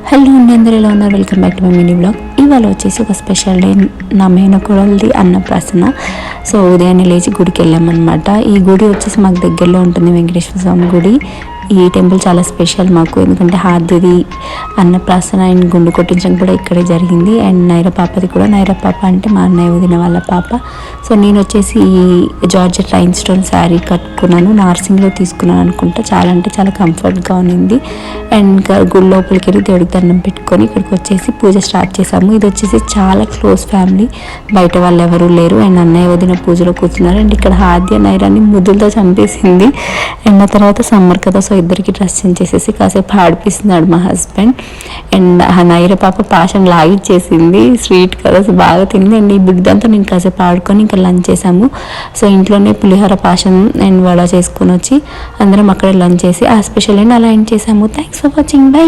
Hello అండి, అందరూ ఎలా ఉన్నారు? Welcome back to my mini blog. ఇవాళ వచ్చేసి ఒక స్పెషల్ డే, నా మేనకోడలిది అన్నప్రాసన. సో ఉదయాన్నే లేచి గుడికి వెళ్ళామన్నమాట. ఈ గుడి వచ్చేసి మాకు దగ్గరలో ఉంటుంది, వెంకటేశ్వర స్వామి గుడి. ఈ టెంపుల్ చాలా స్పెషల్ మాకు, ఎందుకంటే హార్దిది అన్నప్రాసన అండ్ గుండు కొట్టించడం కూడా ఇక్కడే జరిగింది. అండ్ నైరా పాపది కూడా, నైరా పాప అంటే మా అన్నయ్య వదిన వాళ్ళ పాప. సో నేను వచ్చేసి ఈ జార్జెట్ లైన్ స్టోన్ శారీ కట్టుకున్నాను, నార్సింగ్లో తీసుకున్నాను అనుకుంటా. చాలా అంటే చాలా కంఫర్ట్గా ఉన్నింది. అండ్ ఇంకా గుడి లోపలికి వెళ్ళి దేవుడికి దండం పెట్టుకొని ఇక్కడికి వచ్చేసి పూజ స్టార్ట్ చేసాము. ఇది వచ్చేసి చాలా క్లోజ్ ఫ్యామిలీ, బయట వాళ్ళు ఎవరు లేరు. అండ్ అన్నయ్య వదిన పూజలో కూర్చున్నారు. అండ్ ఇక్కడ హాద్య నైరాన్ని ముద్దులతో చంపేసింది. అండ్ ఆ తర్వాత సమ్మర్ కదా, సో ఇద్దరికి డ్రెస్ చేంజ్ చేసేసి కాసేపు ఆడిపిస్తున్నాడు మా హస్బెండ్. అండ్ ఆ నైర పాప పాశం లాగిచ్చేసింది, స్వీట్ కదా, సో బాగా తింది. అండ్ ఈ బిడ్డంతా నేను కాసేపు ఆడుకొని ఇంకా లంచ్ చేసాము. సో ఇంట్లోనే పులిహోర పాశం అండ్ వడ చేసుకొని వచ్చి అందరం అక్కడ లంచ్ చేసి ఆ స్పెషల్ అండ్ అలా ఎండ్ చేసాము. Thanks for watching, by.